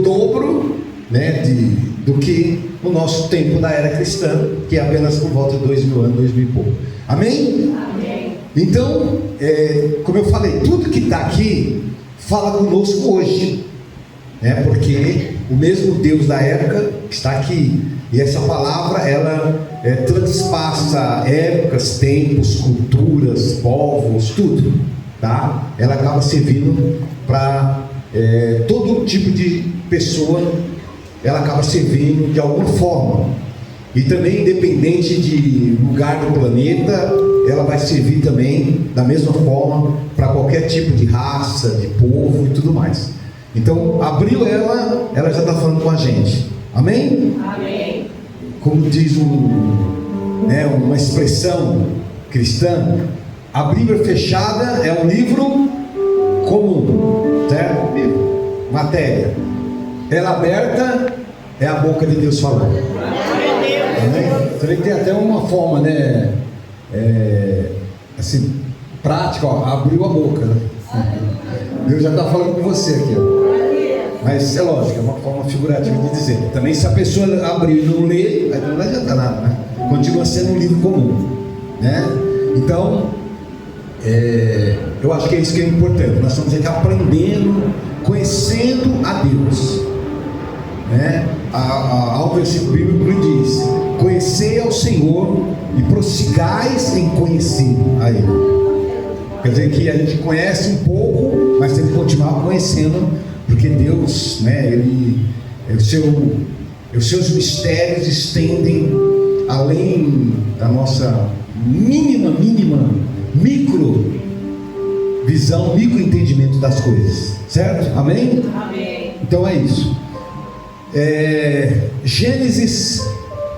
dobro, né, do que o nosso tempo da era cristã, que é apenas por volta de 2000 anos, 2000 e pouco. Amém? Amém. Então, como eu falei, tudo que está aqui fala conosco hoje, né? Porque o mesmo Deus da época está aqui, e essa palavra ela transpassa épocas, tempos, culturas, povos, tudo, tá? Ela acaba servindo para todo tipo de pessoa, ela acaba servindo de alguma forma, e também independente de lugar do planeta, ela vai servir também da mesma forma para qualquer tipo de raça, de povo e tudo mais. Então, abriu ela já está falando com a gente. Amém? Amém. Como diz uma expressão cristã, a Bíblia fechada é um livro comum, certo? Matéria. Ela aberta é a boca de Deus falando. Amém? Então, tem até uma forma, né? Assim, prática, ó, abriu a boca, né? Deus já está falando com você aqui, ó. Mas é lógico, é uma forma figurativa de dizer. Também se a pessoa abrir e não ler, aí não adianta nada, né? Continua sendo um livro comum, né? Então, eu acho que é isso que é importante. Nós estamos aqui aprendendo, conhecendo a Deus, né? Ao versículo bíblico diz: conhecei ao Senhor e prossigais em conhecer a Ele. Quer dizer que a gente conhece um pouco, mas tem que continuar conhecendo, porque Deus, né, os seus mistérios estendem além da nossa mínima micro visão, micro entendimento das coisas, certo? Amém? Amém. Então é isso. Gênesis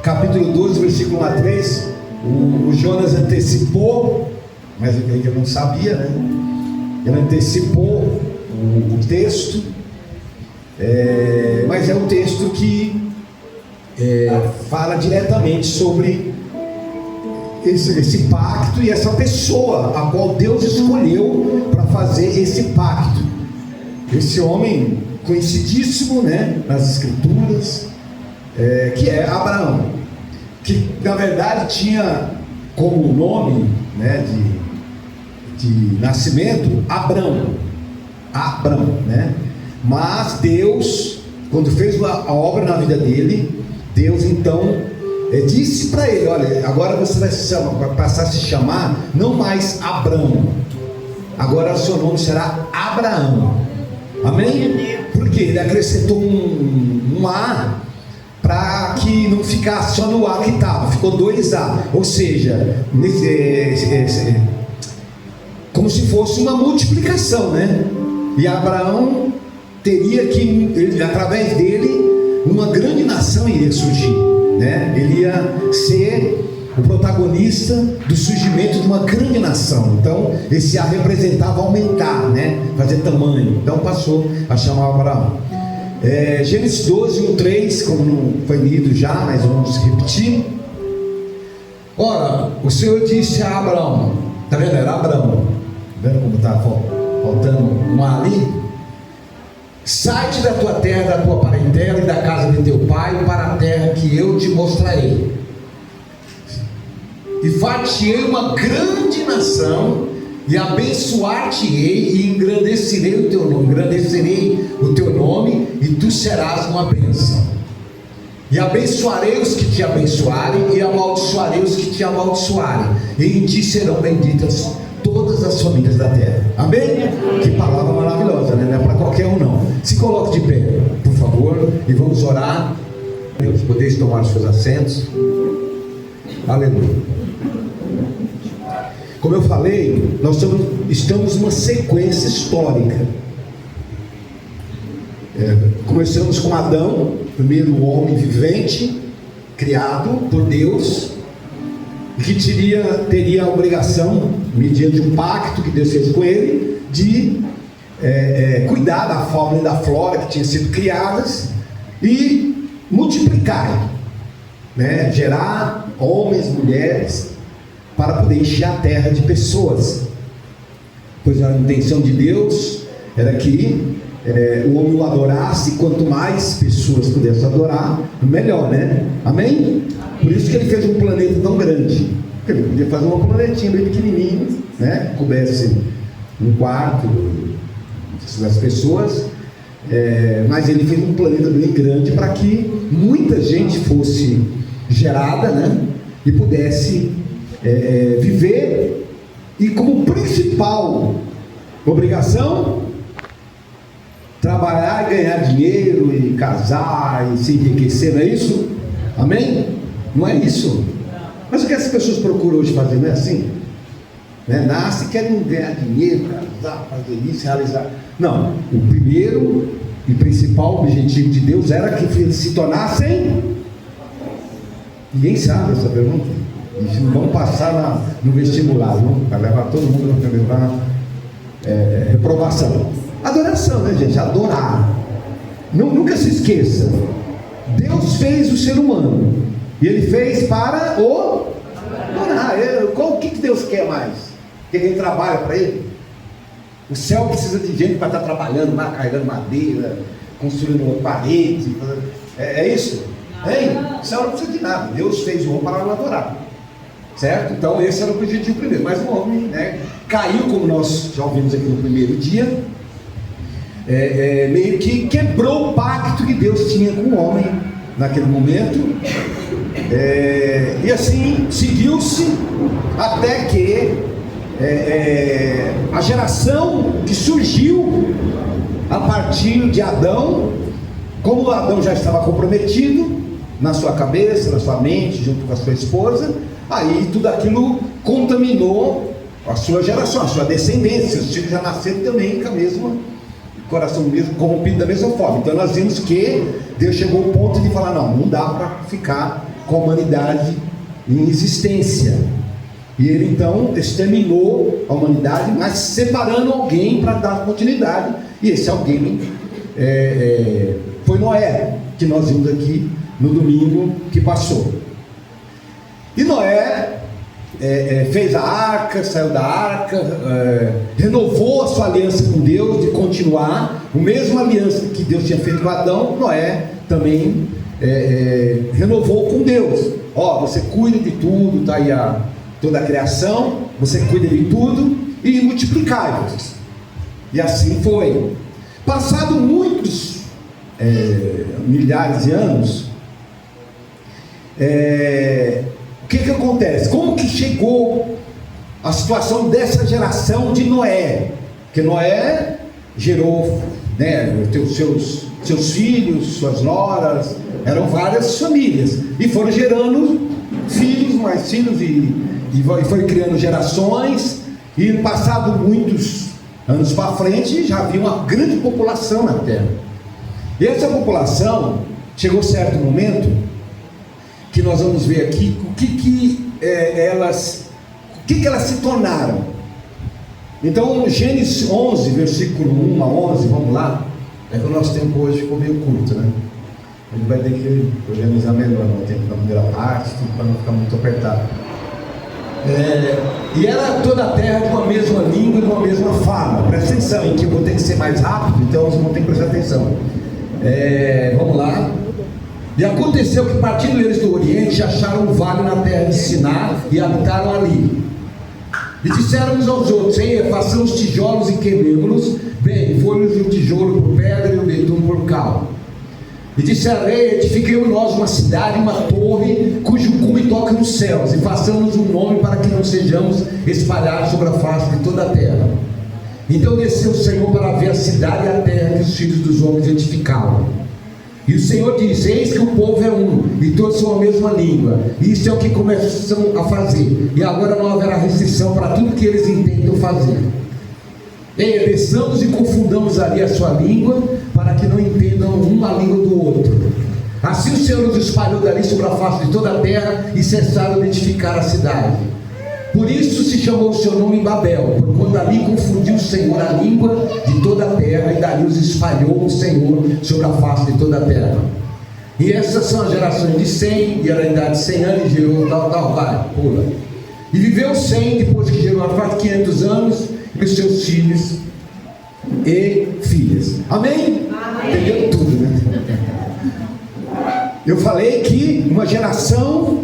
capítulo 12, versículo 1 a 3, o Jonas antecipou, mas eu não sabia, né? Ele antecipou o texto, mas é um texto que fala diretamente sobre esse pacto e essa pessoa a qual Deus escolheu para fazer esse pacto. Esse homem conhecidíssimo, né, nas escrituras, que é Abraão, que na verdade tinha como nome, né, de nascimento Abrão, né? Mas Deus, quando fez a obra na vida dele, Deus então disse para ele: olha, agora você vai passar a se chamar não mais Abrão, agora o seu nome será Abraão. Amém? Porque ele acrescentou um A, para que não ficasse só no A que estava, ficou 2A, ou seja, como se fosse uma multiplicação, né? E Abraão teria que, através dele, uma grande nação iria surgir, né? Ele ia ser o protagonista do surgimento de uma grande nação. Então esse A representava aumentar, né? Fazer tamanho. Então passou a chamar Abraão. Gênesis 12, 1, 3, como não foi lido já, mas vamos repetir. Ora, o Senhor disse a Abraão, tá vendo? Era Abraão, tá vendo como está faltando um A ali? Sai-te da tua terra, da tua parentela e da casa de teu pai, para a terra que eu te mostrarei, e far-te-ei uma grande nação, e abençoar-te-ei, e engrandecerei o teu nome, e tu serás uma bênção. E abençoarei os que te abençoarem, e amaldiçoarei os que te amaldiçoarem, e em ti serão benditas todas as famílias da terra. Amém? Que palavra maravilhosa, né? Não é para qualquer um não. Se coloque de pé, por favor, e vamos orar. Deus, podeis tomar os seus assentos. Aleluia. Como eu falei, nós estamos numa sequência histórica. Começamos com Adão, primeiro homem vivente, criado por Deus, que teria a obrigação, mediante um pacto que Deus fez com ele, de cuidar da fauna e da flora que tinham sido criadas e multiplicar, né? Gerar homens, mulheres, para poder encher a terra de pessoas, pois a intenção de Deus era que o homem o adorasse, quanto mais pessoas pudessem adorar, melhor, né? Amém? Por isso que ele fez um planeta tão grande. Porque ele podia fazer uma planetinha bem pequenininha, né? Coubesse um quarto das pessoas, mas ele fez um planeta bem grande para que muita gente fosse gerada, né? E pudesse viver, e como principal obrigação, trabalhar e ganhar dinheiro, e casar, e se enriquecer, não é isso? Amém? Não é isso? Mas o que as pessoas procuram hoje fazer, não é assim? Nasce, querem ganhar dinheiro, casar, fazer isso, realizar. Não, o primeiro e principal objetivo de Deus era que eles se tornassem. Ninguém sabe essa pergunta. Eles não vão passar no vestibular, não? Vai levar todo mundo no vestibular, reprovação. Adoração, né, gente? Adorar. Nunca se esqueça. Deus fez o ser humano, e Ele fez para o adorar. O que Deus quer mais? Que ele trabalha para Ele? O céu precisa de gente para estar trabalhando, carregando madeira, construindo paredes. É isso? Hein? O céu não precisa de nada. Deus fez o homem para adorar. Certo? Então esse era o objetivo primeiro. Mas o homem, né, caiu, como nós já ouvimos aqui no primeiro dia, meio que quebrou o pacto que Deus tinha com o homem naquele momento, e assim seguiu-se até que a geração que surgiu a partir de Adão, como Adão já estava comprometido na sua cabeça, na sua mente, junto com a sua esposa, aí tudo aquilo contaminou a sua geração, a sua descendência. Os filhos já nasceram também com a mesma coração mesmo, corrompido da mesma forma. Então nós vimos que Deus chegou ao ponto de falar: não dá para ficar com a humanidade em existência. E Ele então exterminou a humanidade, mas separando alguém para dar continuidade. E esse alguém foi Noé, que nós vimos aqui no domingo que passou. E Noé fez a arca, saiu da arca, renovou a sua aliança com Deus de continuar a mesma aliança que Deus tinha feito com Adão. Noé também renovou com Deus. Você cuida de tudo, está aí toda a criação, você cuida de tudo e multiplicai-vos. E assim foi. Passado muitos milhares de anos, o que acontece? Como que chegou a situação dessa geração de Noé? Porque Noé gerou, né, seus filhos, suas noras, eram várias famílias, e foram gerando filhos, mais filhos, e foi criando gerações, e passado muitos anos para frente, já havia uma grande população na Terra. E essa população, chegou certo momento, que nós vamos ver aqui, o que elas se tornaram. Então, Gênesis 11, versículo 1 a 11, vamos lá. Que o nosso tempo hoje ficou meio curto, né? A gente vai ter que organizar melhor, no tempo da primeira parte, para não ficar muito apertado. E era toda a terra de uma mesma língua e de uma mesma fala. Presta atenção, em que eu vou ter que ser mais rápido, então vocês vão ter que prestar atenção. Vamos lá. E aconteceu que, partindo eles do Oriente, acharam um vale na terra de Siná e habitaram ali. E disseram uns aos outros: façamos tijolos e queimemos-los. Bem, foi-nos o tijolo por pedra e o betume por cal. E disseram: edifiquemos nós uma cidade, uma torre, cujo cume toca nos céus, e façamos um nome para que não sejamos espalhados sobre a face de toda a terra. Então desceu o Senhor para ver a cidade e a terra que os filhos dos homens edificavam. E o Senhor disse: eis que o povo é um, e todos são a mesma língua. Isso é o que começam a fazer, e agora não haverá restrição para tudo que eles intentam fazer. Desçamos e confundamos ali a sua língua, para que não entendam uma língua do outro. Assim o Senhor os espalhou dali sobre a face de toda a terra, e cessaram de edificar a cidade. Por isso se chamou o seu nome Babel, por quando ali confundiu o Senhor a língua de toda a terra, e dali os espalhou o Senhor sobre a face de toda a terra. E essas são as gerações de Sem, e era a idade de 100 anos, e gerou vai, pula. E viveu Sem, depois que gerou a 500 anos, e os seus filhos e filhas. Amém? Entendeu tudo, né? Eu falei que uma geração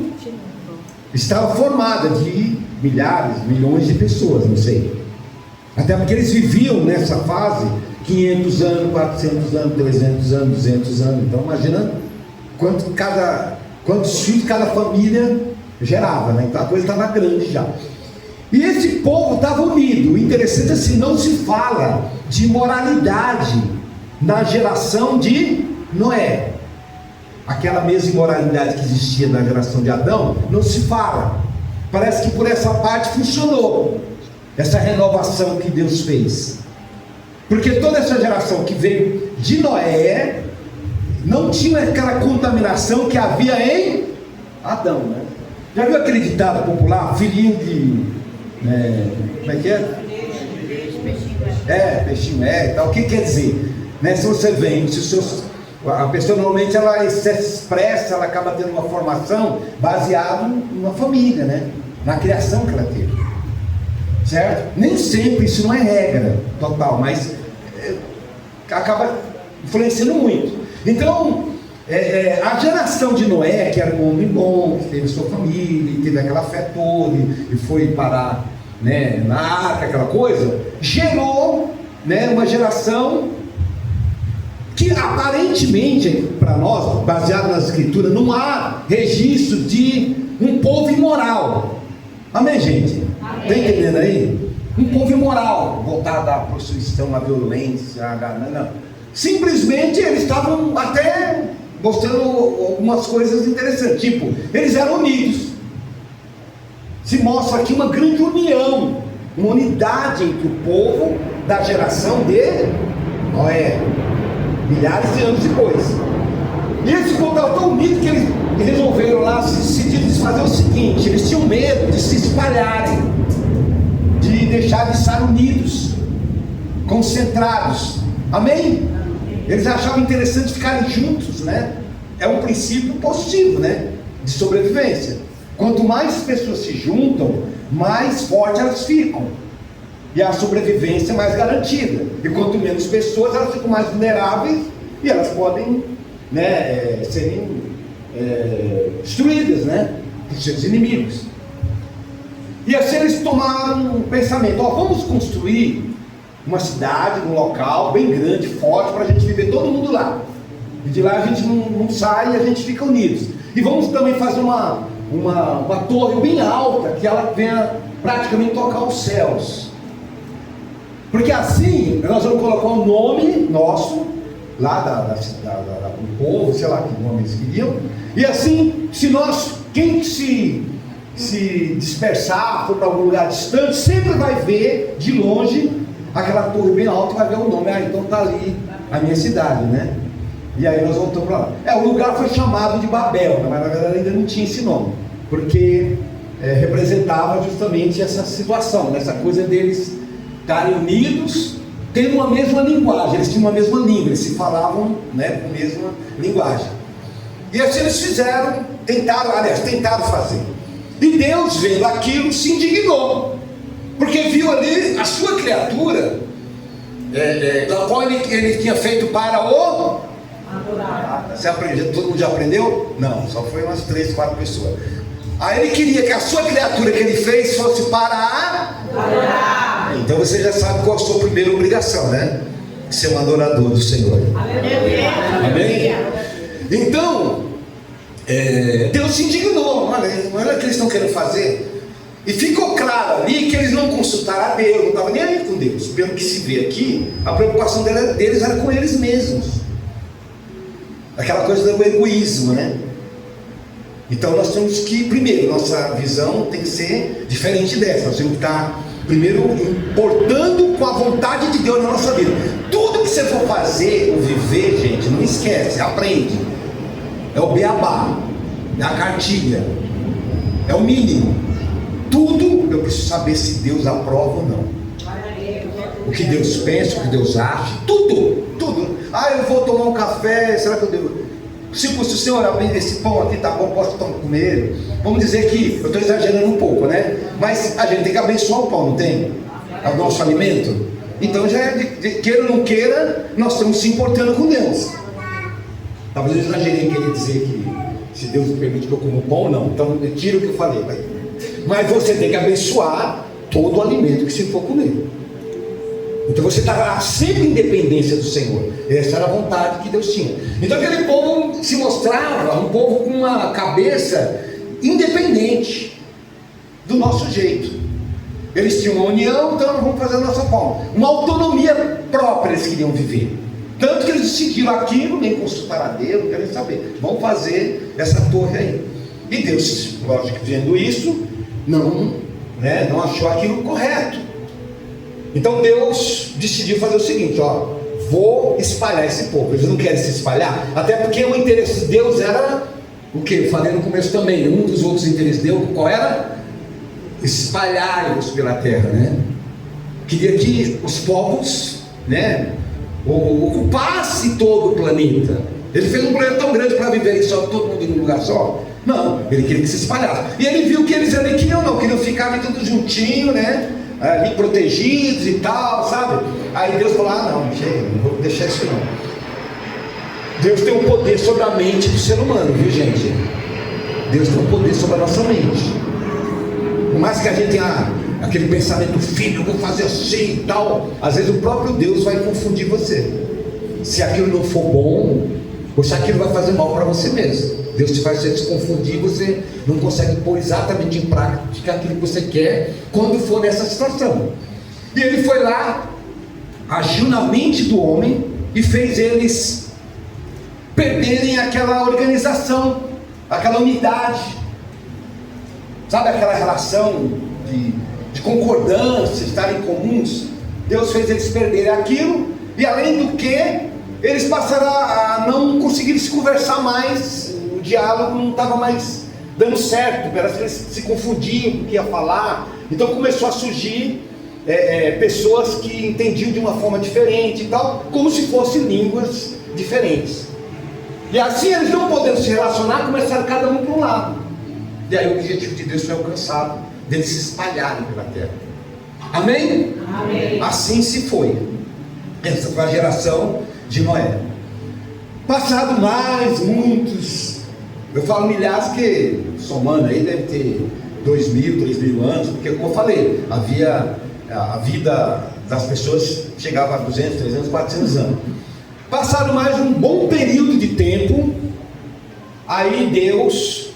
estava formada de milhares, milhões de pessoas, não sei. Até porque eles viviam nessa fase 500 anos, 400 anos, 300 anos, 200 anos. Então imagina quantos filhos cada família gerava, né? Então a coisa estava grande já. E esse povo estava unido. O interessante é assim, não se fala de moralidade na geração de Noé. Aquela mesma imoralidade que existia na geração de Adão, não se fala. Parece que por essa parte funcionou essa renovação que Deus fez. Porque toda essa geração que veio de Noé não tinha aquela contaminação que havia em Adão, né? Já viu aquele ditado popular, filhinho de... como é que é? Peixinho e tal. O que quer dizer? Né? Se você vem, a pessoa normalmente ela se expressa, ela acaba tendo uma formação baseada numa família, né? Na criação que ela teve, certo? Nem sempre isso não é regra total, mas acaba influenciando muito. Então a geração de Noé, que era um homem bom, que teve sua família, teve aquela fé toda e foi parar, né, na arca, aquela coisa, gerou, né, uma geração que aparentemente para nós, baseado nas escrituras, não há registro de um povo imoral. Amém, gente? Está entendendo aí? Um povo imoral, voltado à prostituição, à violência, à ganância. Não. Simplesmente eles estavam até mostrando algumas coisas interessantes. Tipo, eles eram unidos. Se mostra aqui uma grande união, uma unidade entre o povo da geração de Noé, milhares de anos depois. E esse povo estava tão unido que eles resolveram lá se fazer o seguinte: eles tinham medo de se espalharem, de deixar de estar unidos, concentrados. Amém? Eles achavam interessante ficarem juntos, né? É um princípio positivo, né? De sobrevivência. Quanto mais pessoas se juntam, mais fortes elas ficam, e a sobrevivência é mais garantida. E quanto menos pessoas, elas ficam mais vulneráveis e elas podem, né, serem destruídas, né, por seus inimigos. E assim eles tomaram um pensamento: vamos construir uma cidade, um local bem grande, forte, para a gente viver todo mundo lá, e de lá a gente não sai e a gente fica unidos. E vamos também fazer uma torre bem alta, que ela venha praticamente tocar os céus, porque assim nós vamos colocar o nome nosso lá do povo, sei lá que nome eles queriam, e assim, quem se dispersar, for para algum lugar distante, sempre vai ver de longe aquela torre bem alta e vai ver o nome. Então está ali a minha cidade, né? E aí nós voltamos para lá. O lugar foi chamado de Babel, mas na verdade ainda não tinha esse nome, porque representava justamente essa situação, essa coisa deles estarem unidos, tendo uma mesma linguagem. Eles tinham uma mesma língua, eles se falavam, né, com a mesma linguagem. E assim eles tentaram fazer. E Deus, vendo aquilo, se indignou, porque viu ali a sua criatura, da qual ele tinha feito para o adorar. Você aprendeu? Todo mundo já aprendeu? Não, só foi umas 3, 4 pessoas. Aí ele queria que a sua criatura que ele fez fosse para adorar. Então você já sabe qual é a sua primeira obrigação, né? Ser um adorador do Senhor. Amém? Então, Deus se indignou. Olha o que eles estão querendo fazer. E ficou claro ali que eles não consultaram a Deus, não estavam nem aí com Deus. Pelo que se vê aqui, a preocupação deles era com eles mesmos. Aquela coisa do egoísmo, né? Então nós temos que, primeiro, nossa visão tem que ser diferente dessa. Nós temos que estar, primeiro, importando com a vontade de Deus na nossa vida. Tudo que você for fazer ou viver, gente, não esquece, aprende. É o beabá, é a cartilha, é o mínimo. Tudo eu preciso saber se Deus aprova ou não. O que Deus pensa, o que Deus acha, tudo. Eu vou tomar um café, será que eu devo? Se o Senhor abrir esse pão aqui, tá bom, posso comer ele? Vamos dizer que, eu estou exagerando um pouco, né? Mas a gente tem que abençoar o pão, não tem? É o nosso alimento. Então já é queira ou não queira, nós estamos se importando com Deus. Talvez eu exagerei em querer dizer que se Deus me permite que eu coma pão, não. Então tira o que eu falei. Mas você tem que abençoar todo o alimento que se for comer. Então você está sempre em dependência do Senhor. Essa era a vontade que Deus tinha. Então aquele povo se mostrava um povo com uma cabeça independente do nosso jeito. Eles tinham uma união, então nós vamos fazer a nossa forma. Uma autonomia própria eles queriam viver. Tanto que eles decidiram aquilo, nem consultaram a Deus, não querem saber. Vamos fazer essa torre aí. E Deus, lógico que vendo isso, não achou aquilo correto. Então Deus decidiu fazer o seguinte, vou espalhar esse povo. Eles não querem se espalhar, até porque o interesse de Deus era o que eu falei no começo também. Um dos outros interesses de Deus, qual era? Espalhar-os pela terra, né? Queria que os povos, né, ocupasse todo o planeta. Ele fez um planeta tão grande para viver só todo mundo em um lugar só? Não, ele queria que se espalhasse. E ele viu que eles ali queriam ficar ali tudo juntinho, né? Ali protegidos e tal, sabe? Aí Deus falou, não, chega, não vou deixar isso não. Deus tem um poder sobre a mente do ser humano, viu, gente? Deus tem um poder sobre a nossa mente. Por mais que a gente tenha aquele pensamento, filho, eu vou fazer assim e tal, às vezes o próprio Deus vai confundir você. Se aquilo não for bom, ou se aquilo vai fazer mal para você mesmo. Deus te faz você se confundir, você não consegue pôr exatamente em prática aquilo que você quer, quando for nessa situação. E ele foi lá, agiu na mente do homem, e fez eles perderem aquela organização, aquela unidade, sabe, aquela relação de concordância, estarem comuns. Deus fez eles perderem aquilo, e além do que, eles passaram a não conseguir se conversar mais. O diálogo não estava mais dando certo, parece que eles se confundiam com o que ia falar. Então começou a surgir pessoas que entendiam de uma forma diferente e tal, como se fossem línguas diferentes. E assim eles não podendo se relacionar, começaram cada um para um lado. E aí o objetivo de Deus foi alcançado, deles se espalharem pela terra. Amém? Amém. Assim se foi. Essa foi a geração de Noé. Passado mais muitos, eu falo milhares, que somando aí deve ter 2.000, 3.000 anos, porque como eu falei, a vida das pessoas chegava a 200, 300, 400 anos. Passado mais um bom período de tempo, aí Deus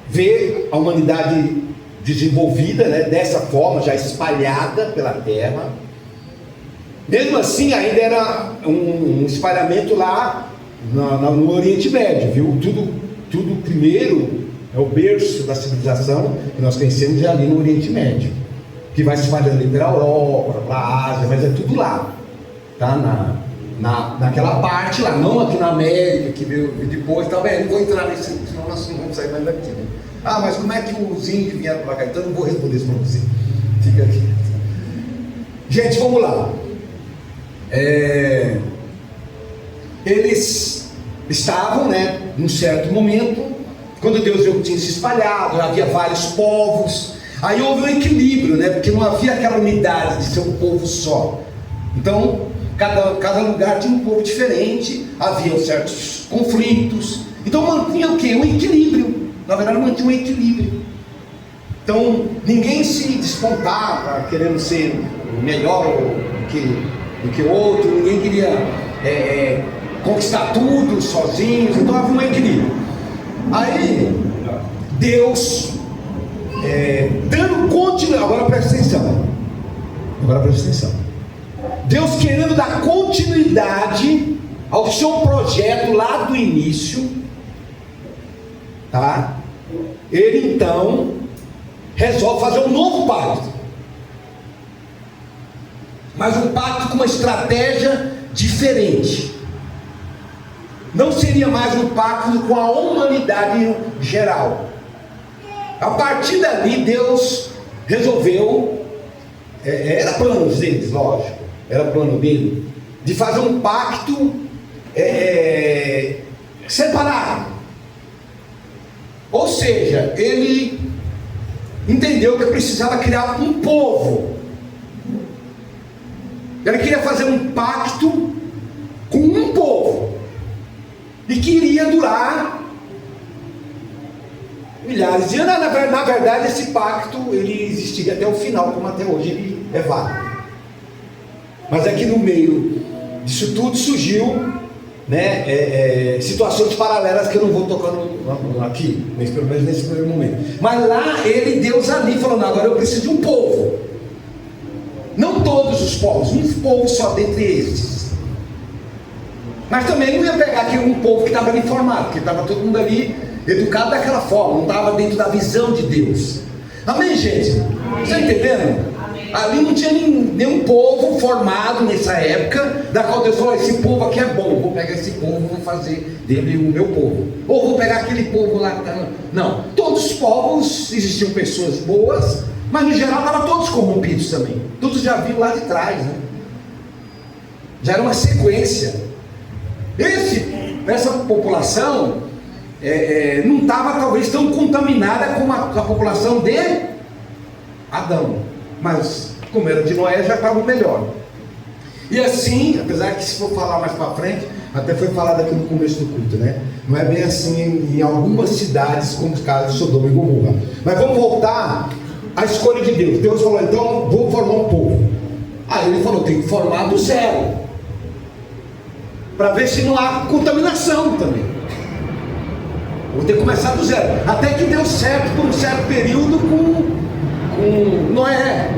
vê a humanidade desenvolvida, né, dessa forma, já espalhada pela terra. Mesmo assim, ainda era um espalhamento lá no Oriente Médio, viu? Tudo primeiro é o berço da civilização que nós conhecemos, é ali no Oriente Médio, que vai se espalhando ali pela Europa, para a Ásia, mas é tudo lá, tá? Naquela parte lá, não aqui na América, que veio depois, tá bem? Não vou entrar nesse, senão nós não vamos sair mais daqui, né? Mas como é que os índios vieram para cá? Então eu não vou responder isso para você. Fica aqui. Gente, vamos lá. Eles estavam, né, num certo momento, quando Deus viu que tinha se espalhado, havia vários povos, aí houve um equilíbrio, né, porque não havia aquela unidade de ser um povo só. Então, cada lugar tinha um povo diferente, havia certos conflitos, então mantinha o quê? Um equilíbrio. Na verdade, mantinha um equilíbrio. Então, ninguém se despontava querendo ser melhor do que o outro, ninguém queria conquistar tudo sozinhos, então havia um equilíbrio. Aí, Deus, dando continuidade, agora presta atenção, Deus querendo dar continuidade ao seu projeto lá do início, tá? Ele então resolve fazer um novo pacto, mas um pacto com uma estratégia diferente. Não seria mais um pacto com a humanidade geral. A partir dali Deus resolveu, era plano deles, lógico, era plano dele, de fazer um pacto separado. Ou seja, ele entendeu que precisava criar um povo Ele queria fazer um pacto com um povo e queria durar milhares de anos. Na verdade, esse pacto ele existiria até o final, como até hoje ele é válido. Mas é que no meio disso tudo surgiu, né, situações paralelas que eu não vou tocando aqui, pelo menos nesse primeiro momento. Mas lá Deus ali falou: não, agora eu preciso de um povo, não todos os povos, um povo só dentre esses. Mas também não ia pegar aqui um povo que estava ali formado, porque estava todo mundo ali educado daquela forma, não estava dentro da visão de Deus. Amém, gente? Você está entendendo? Ali não tinha nenhum povo formado nessa época, da qual Deus falou: esse povo aqui é bom, vou pegar esse povo, vou fazer dele o meu povo, ou vou pegar aquele povo lá que está... Não, todos os povos, existiam pessoas boas, mas no geral estavam todos corrompidos também. Todos já viram lá de trás, né? Já era uma sequência. Essa população não estava talvez tão contaminada como a população de Adão, mas como era de Noé, já estava melhor. E assim, apesar que se for falar mais para frente, até foi falado aqui no começo do culto, né? Não é bem assim em algumas cidades, como os casos de Sodoma e Gomorra. Mas vamos voltar à escolha de Deus. Deus falou: então vou formar um povo. Aí ele falou: tem que formar do zero, para ver se não há contaminação também. Vou ter que começar do zero. Até que deu certo por um certo período com Noé.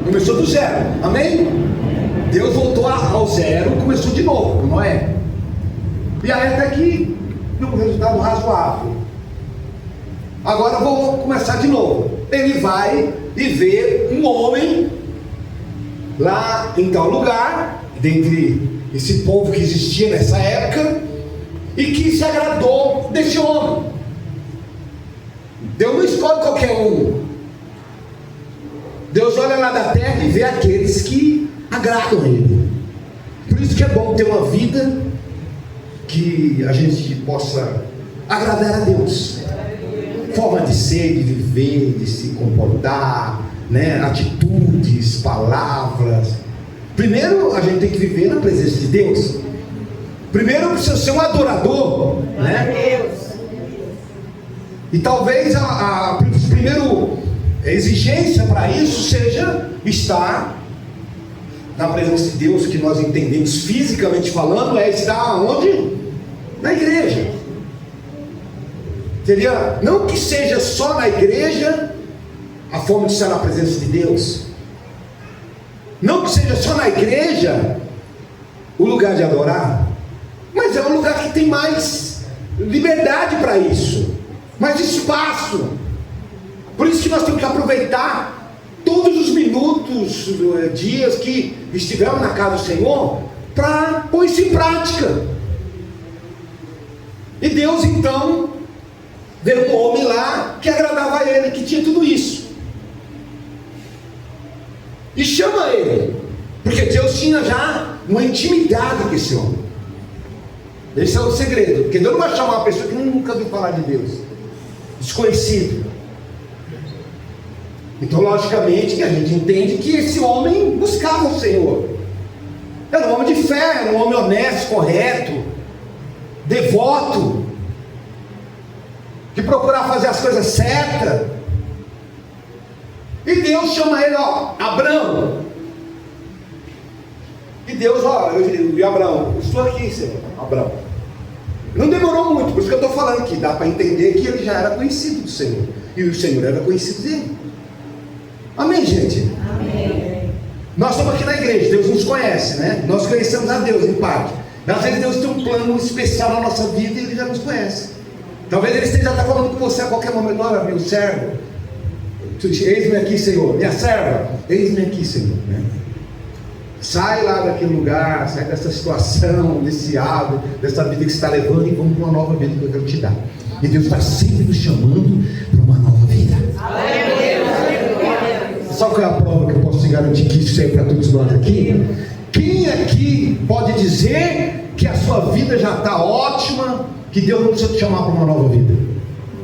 Começou do zero. Amém? Deus voltou ao zero, começou de novo com Noé. E aí até que deu um resultado razoável. Agora vou começar de novo. Ele vai e vê um homem lá em tal lugar, dentre esse povo que existia nessa época, e que se agradou desse homem. Deus não escolhe qualquer um. Deus olha lá da terra e vê aqueles que agradam a Ele. Por isso que é bom ter uma vida que a gente possa agradar a Deus. Forma de ser, de viver, de se comportar, né? Atitudes, palavras. Primeiro a gente tem que viver na presença de Deus. Primeiro precisa ser um adorador, né? E talvez a primeira exigência para isso seja estar na presença de Deus, que nós entendemos fisicamente falando, é estar onde? Na igreja. Seria, não que seja só na igreja a forma de estar na presença de Deus, não que seja só na igreja o lugar de adorar, mas é um lugar que tem mais liberdade para isso, mais espaço. Por isso que nós temos que aproveitar todos os minutos, dias que estivermos na casa do Senhor, para pôr isso em prática. E Deus então veio um homem lá que agradava a Ele, que tinha tudo isso, e chama ele, porque Deus tinha já uma intimidade com esse homem. Esse é o segredo, porque Deus não vai chamar uma pessoa que nunca ouviu falar de Deus, desconhecido. Então logicamente que a gente entende que esse homem buscava o Senhor, era um homem de fé, era um homem honesto, correto, devoto, que procurava fazer as coisas certas. E Deus chama ele: ó, Abraão. E Deus: ó, Abraão, estou aqui, Senhor. Abraão. Não demorou muito, por isso que eu estou falando aqui. Dá para entender que ele já era conhecido do Senhor, e o Senhor era conhecido dele. Amém, gente? Amém. Nós estamos aqui na igreja, Deus nos conhece, né? Nós conhecemos a Deus em parte. Às vezes Deus tem um plano especial na nossa vida e Ele já nos conhece. Talvez Ele esteja até falando com você a qualquer momento: olha, meu servo, eis-me aqui, Senhor. Minha serva, eis-me aqui, Senhor, né? Sai lá daquele lugar, sai dessa situação, desse hábito, dessa vida que você está levando, e vamos para uma nova vida que eu quero te dar. E Deus está sempre nos chamando para uma nova vida. Sabe qual é a prova que eu posso te garantir que isso é para todos nós aqui? Quem aqui pode dizer que a sua vida já está ótima, que Deus não precisa te chamar para uma nova vida?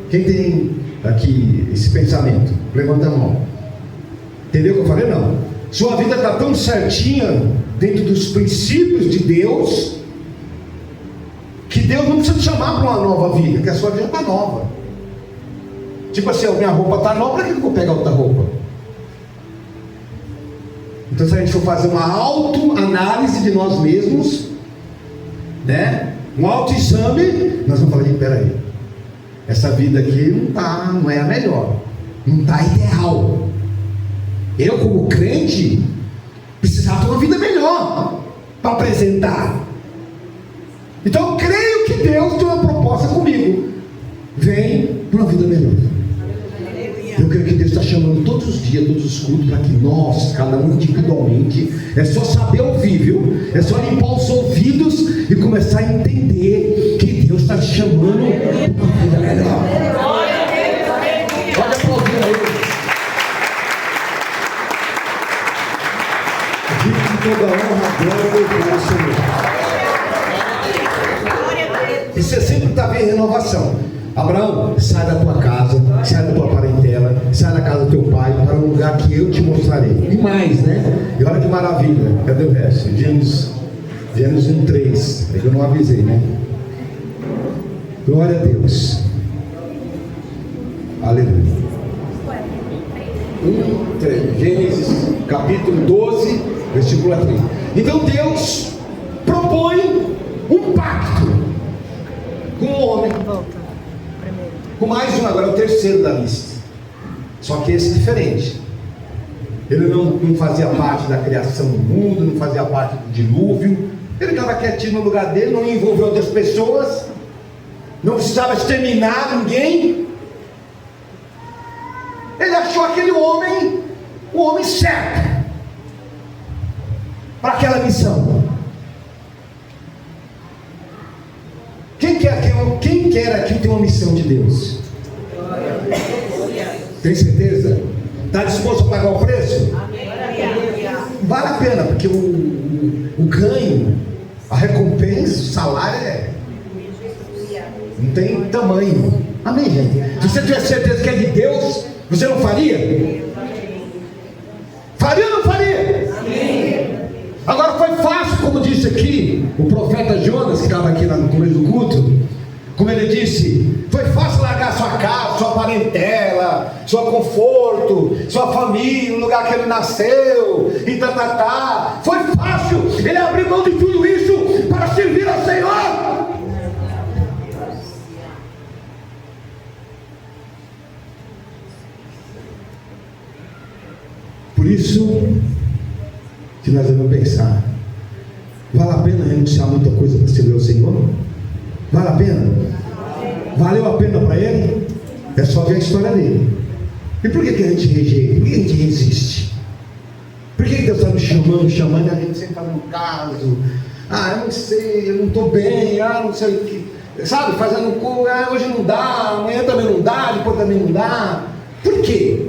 Quem tem aqui esse pensamento? Levanta a mão. Entendeu o que eu falei? Não. Sua vida está tão certinha dentro dos princípios de Deus, que Deus não precisa te chamar para uma nova vida, que a sua vida está nova. Tipo assim, a minha roupa está nova, para que eu vou pegar outra roupa? Então, se a gente for fazer uma autoanálise de nós mesmos, né? Um autoexame, nós vamos falar: peraí, essa vida aqui não é a melhor, não está ideal. Eu, como crente, precisava ter uma vida melhor para apresentar. Então eu creio que Deus tem uma proposta comigo. Vem para uma vida melhor. Eu creio que Deus está chamando todos os dias, todos os cultos, para que nós, cada um individualmente, é só saber ouvir, viu? É só limpar os ouvidos e começar a entender que Deus está te chamando para uma vida melhor. Pode aplaudir aí. Toda honra, glória e louvor ao Senhor. E você sempre está vendo renovação. Abraão, sai da tua casa, sai da tua parentela, sai da casa do teu pai, para um lugar que eu te mostrarei. E mais, né? E olha que maravilha. Cadê o resto? Gênesis 1:3. É que eu não avisei, né? Glória a Deus. Aleluia. 1:3. Gênesis capítulo 12, versículo 3. Então Deus propõe um pacto com o homem. Com mais um, agora é o terceiro da lista. Só que esse é diferente. Ele não fazia parte da criação do mundo, não fazia parte do dilúvio. Ele estava quietinho no lugar dele, não envolveu outras pessoas, não precisava exterminar ninguém. Ele achou aquele homem, o homem certo para aquela missão. Quem quer aqui ter uma missão de Deus? Tem certeza? Está disposto a pagar o preço? Vale a pena, porque o ganho, a recompensa, o salário não tem tamanho. Amém, gente? Se você tiver certeza que é de Deus, você não faria? Faria ou não faria? Agora foi fácil, como disse aqui o profeta Jonas, que estava aqui no começo do culto, como ele disse, foi fácil largar sua casa, sua parentela, seu conforto, sua família, o lugar que ele nasceu, e Foi fácil ele abrir mão de tudo isso para servir ao Senhor. Por isso que nós devemos pensar: vale a pena renunciar muita coisa para servir ao Senhor? Vale a pena? Valeu a pena para ele? É só ver a história dele. E por que a gente rejeita? Por que a gente resiste? Por que Deus está nos chamando, e a gente sempre está no caso? Eu não sei, eu não estou bem, não sei o que. Sabe, fazendo hoje não dá, amanhã também não dá, depois também não dá. Por quê?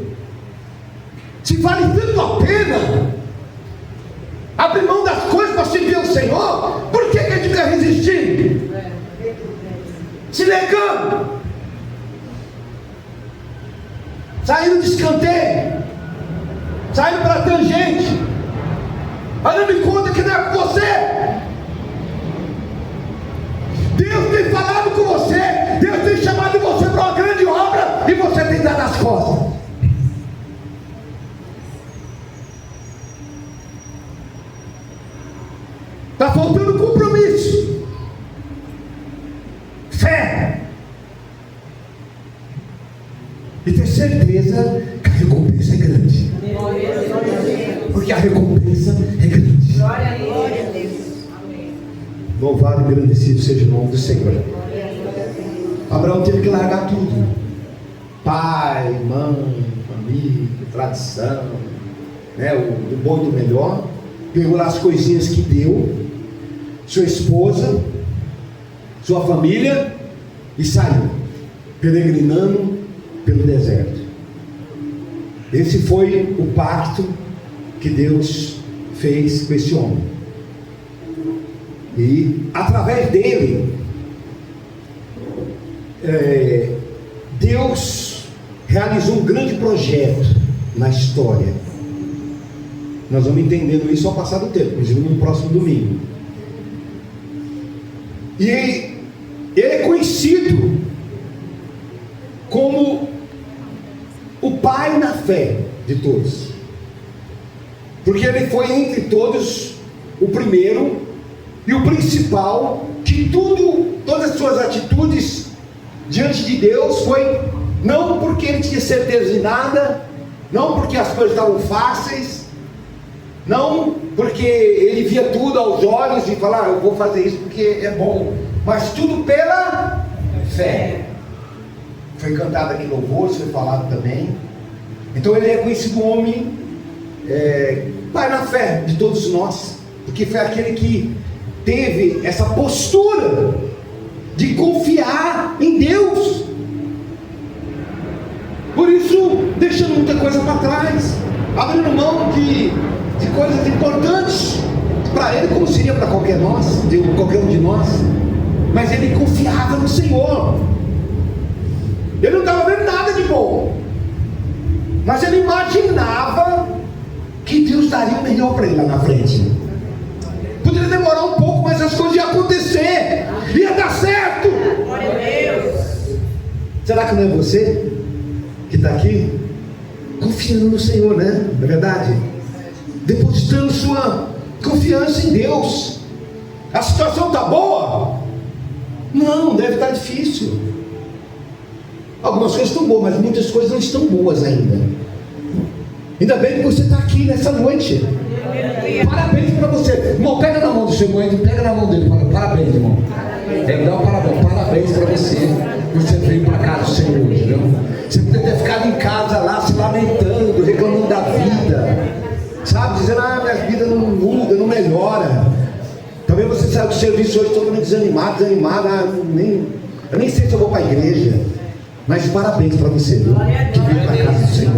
Se vale tanto a pena abrir mão das coisas para servir ao Senhor, por que a gente fica resistindo? Se negando, saindo de escanteio, saindo para a tangente, dando em conta que não é com você. Deus tem falado com você, Deus tem chamado você para uma grande obra, e você tem dado as costas. Está faltando compromisso, fé, e ter certeza que a recompensa é grande. Porque a recompensa é grande. Louvado e engrandecido seja o nome do Senhor. Abraão teve que largar tudo: pai, mãe, família, tradição, né, o bom e do melhor. Pegou lá as coisinhas que deu, sua esposa, sua família, e saiu peregrinando pelo deserto. Esse foi o pacto que Deus fez com esse homem, e através dele Deus realizou um grande projeto na história. Nós vamos entendendo isso ao passar do tempo, inclusive no próximo domingo. E ele é conhecido como o pai na fé de todos, porque ele foi entre todos o primeiro e o principal, que todas as suas atitudes diante de Deus foi não porque ele tinha certeza de nada, não porque as coisas estavam fáceis, não porque ele via tudo aos olhos e falava, eu vou fazer isso porque é bom, mas tudo pela fé. Foi cantado aqui louvor, foi falado também. Então ele é conhecido um homem pai na fé de todos nós, porque foi aquele que teve essa postura de confiar em Deus, por isso deixando muita coisa para trás, abrindo mão de coisas importantes para ele, como seria para qualquer um de nós, mas ele confiava no Senhor. Ele não estava vendo nada de bom, mas ele imaginava que Deus daria o melhor para ele lá na frente. Poderia demorar um pouco, mas as coisas iam acontecer, ia dar certo. Glória a Deus. Será que não é você que está aqui confiando no Senhor, né? Não é verdade? Depositando sua confiança em Deus. A situação está boa? Não, deve estar difícil. Algumas coisas estão boas, mas muitas coisas não estão boas ainda. Ainda bem que você está aqui nessa noite. Parabéns para você, irmão. Pega na mão do seu irmão, pega na mão dele, fala, parabéns, irmão. Dá um parabéns para você. Você veio para casa do Senhor hoje, viu? Você poderia ter ficado em casa lá se lamentando, reclamando da vida, sabe, dizendo, minha vida não muda, não melhora. Talvez você saiu do serviço hoje todo desanimado, eu nem sei se eu vou para a igreja. Mas parabéns para você, viu? Que veio para a casa do Senhor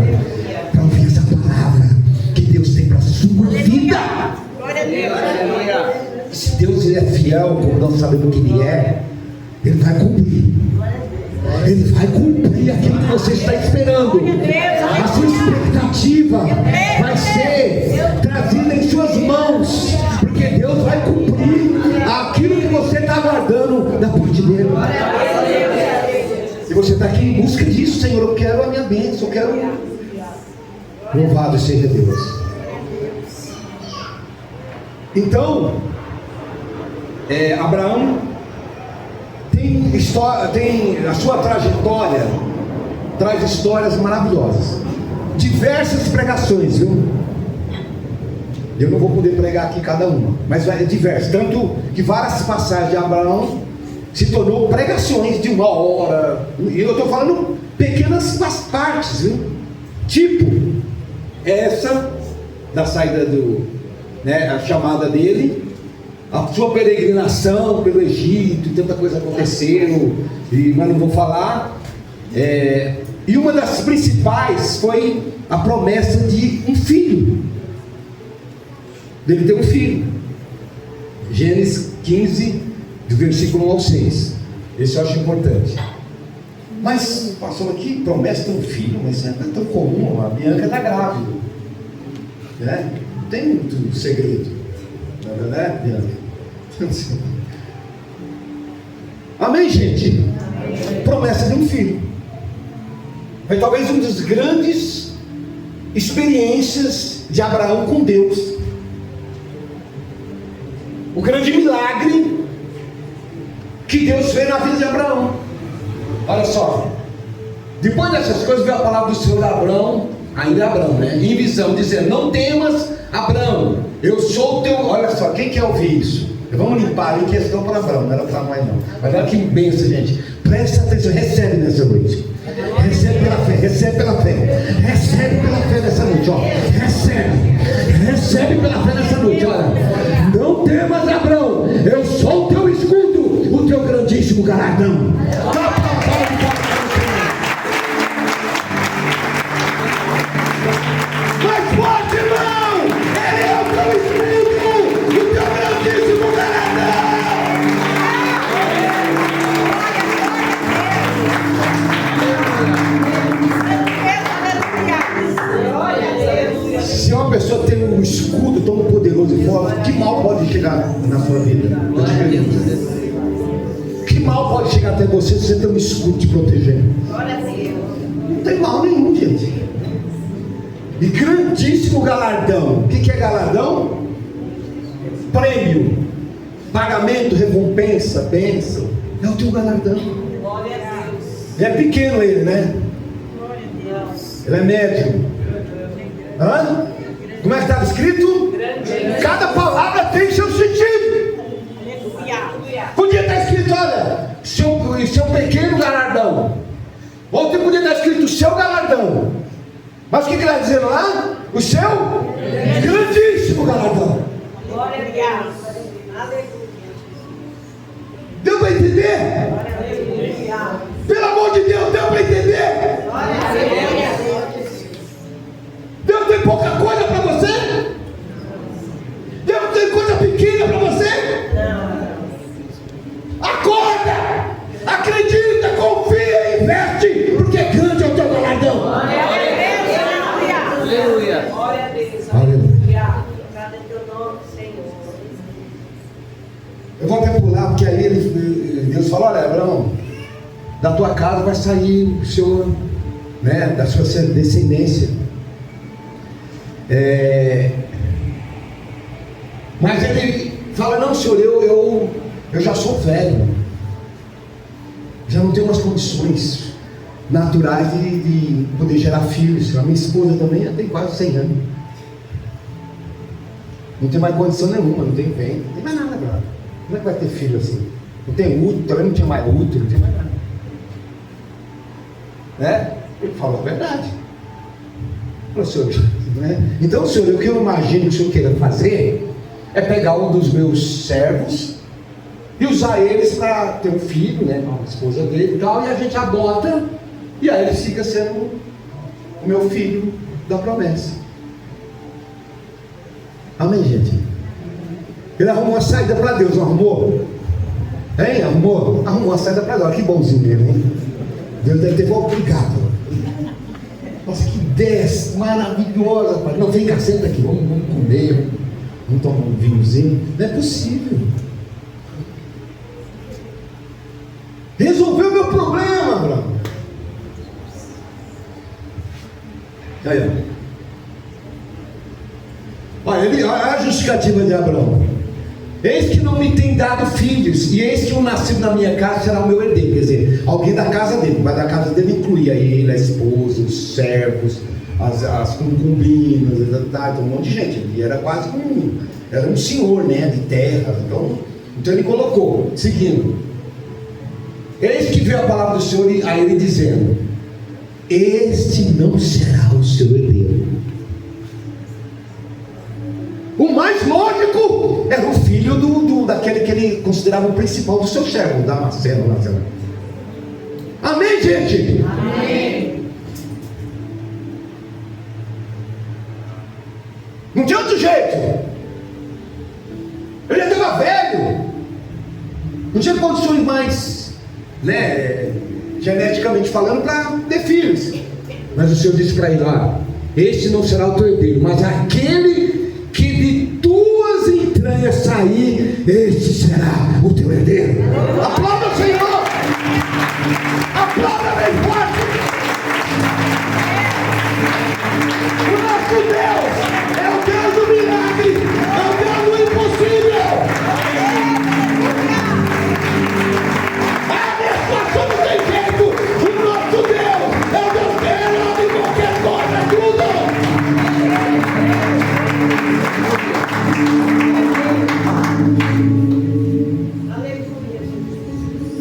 para ouvir essa palavra que Deus tem para a sua vida. E se Deus é fiel, como nós sabemos que Ele é, Ele vai cumprir. Ele vai cumprir aquilo que você está esperando. A sua expectativa vai ser trazida em suas mãos, porque Deus vai cumprir aquilo que você está aguardando da parte dele. E você está aqui em busca disso, Senhor. Eu quero a minha bênção, eu quero. Louvado seja Deus. Então, Abraão tem a sua trajetória, traz histórias maravilhosas, diversas pregações, viu? Eu não vou poder pregar aqui cada uma, mas é diversas, tanto que várias passagens de Abraão se tornou pregações de 1 hora, e eu estou falando pequenas partes, viu? Tipo essa da saída a chamada dele, a sua peregrinação pelo Egito, tanta coisa aconteceu, mas não vou falar. E uma das principais foi a promessa de um filho, dele ter um filho. Gênesis 15, do versículo 1 ao 6. Esse eu acho importante. Mas passou aqui, promessa de um filho, mas não é tão comum. A Bianca está grávida, né? Não tem muito segredo, não é verdade, Bianca? Amém, gente? Amém. Promessa de um filho. Foi talvez uma das grandes experiências de Abraão com Deus. O grande milagre que Deus fez na vida de Abraão. Olha só, depois dessas coisas veio a palavra do Senhor a Abraão, ainda Abraão, né? Em visão, dizendo: não temas, Abraão, eu sou o teu. Olha só, quem quer ouvir isso? Vamos limpar em questão para Abraão, não era para nós não. Mas olha que bênção, gente. Presta atenção, recebe nessa noite. Recebe pela fé, recebe pela fé. Recebe pela fé nessa noite, ó. Recebe pela fé nessa noite, olha. Não temas, Abraão, eu sou o teu escudo, o teu grandíssimo galardão. Mais forte, irmão! Ele é o teu escudo, o teu grandíssimo galardão. Se uma pessoa tem um escudo pode chegar até você se você tem um escudo te protegendo. Glória a Deus. Não tem mal nenhum, gente. E grandíssimo galardão. O que é galardão? Prêmio, pagamento, recompensa, bênção. É o teu galardão. Glória a Deus. É pequeno ele, né? Glória a Deus. Ele é médio. Hã? Como é que estava escrito? Cada palavra tem seu sentido. Aleluia. Podia estar escrito, olha, seu pequeno galardão. Ou podia estar escrito o seu galardão. Mas o que ele está dizendo lá? O seu grandíssimo galardão. Glória a Deus. Aleluia. Deu para entender? Aleluia. Pelo amor de Deus, deu para entender? Glória a Deus. Deus tem pouca coisa para você? Deus tem coisa pequena para você? Acorda! Acredita, confia, investe, porque grande é o teu galardão. Glória a Deus. Aleluia. Glória a Deus. Aleluia. Glória a teu nome, Senhor. Eu vou até pular, porque aí Deus falou: olha, Abraão, da tua casa vai sair o Senhor, né, da sua descendência. Mas ele fala: não, Senhor, eu já sou velho, já não tenho umas condições naturais de poder gerar filhos. A minha esposa também já tem quase 100 anos, não tem mais condição nenhuma, não tem vento, não tem mais nada agora. Como é que vai ter filho assim? Não tem útero, também não tinha mais útero, não tem mais nada, né? Ele falou a verdade. Falou: Senhor, né? Então, Senhor, o que eu imagino que o Senhor queira fazer é pegar um dos meus servos e usar eles para ter um filho, né, com a esposa dele e tal, e a gente adota, e aí ele fica sendo o meu filho da promessa. Amém, gente? Ele arrumou uma saída para Deus, não arrumou? Hein? Arrumou? Arrumou uma saída para Deus. Olha que bonzinho ele, hein? Deus deve ter falado: obrigado. Nossa, que ideia maravilhosa, pai. Não, vem cá, senta aqui, vamos comer, vamos tomar um vinhozinho. Não é possível. Resolveu meu problema, Abraão. Aí, ó. Olha a justificativa de Abraão: eis que não me tem dado filhos, e eis que um nascido na minha casa será o meu herdeiro. Quer dizer, alguém da casa dele, mas da casa dele incluía ele, a esposa, os servos, as concubinas, então um monte de gente. Ele era quase era um senhor, né, de terra. Então ele colocou, seguindo: eis que veio a palavra do Senhor a ele dizendo: este não será o seu herdeiro. O mais lógico era o filho daquele que ele considerava o principal do seu servo, Damasceno. Amém, gente? Amém. Não tinha outro jeito. Ele já estava velho, não tinha condições mais, né, geneticamente falando, para ter filhos. Mas o Senhor disse para ele: lá, este não será o teu herdeiro, mas aquele que de tuas entranhas sair, este será o teu herdeiro. Aplauda o Senhor! Aplauda bem forte! O nosso Deus é o Deus do milagre, é o Deus do impossível. A minha situação não tem jeito. O nosso Deus é o Deus que resolve qualquer coisa, tudo.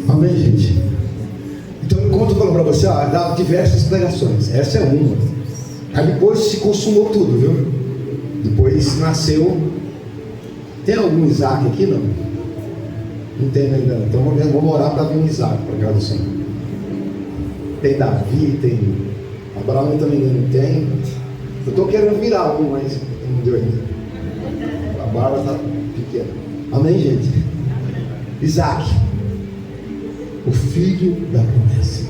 Amém, gente? Então, como eu falo para você, dá diversas pregações. Essa é uma. Aí depois se consumou tudo, viu? Depois nasceu. Tem algum Isaac aqui, não? Não tem ainda. Então vamos orar para vir um Isaac para casa do Senhor. Tem Davi, tem Abraão também não tem. Eu estou querendo virar algum, mas não deu ainda. A barba está pequena. Amém, gente? Isaac, o filho da promessa.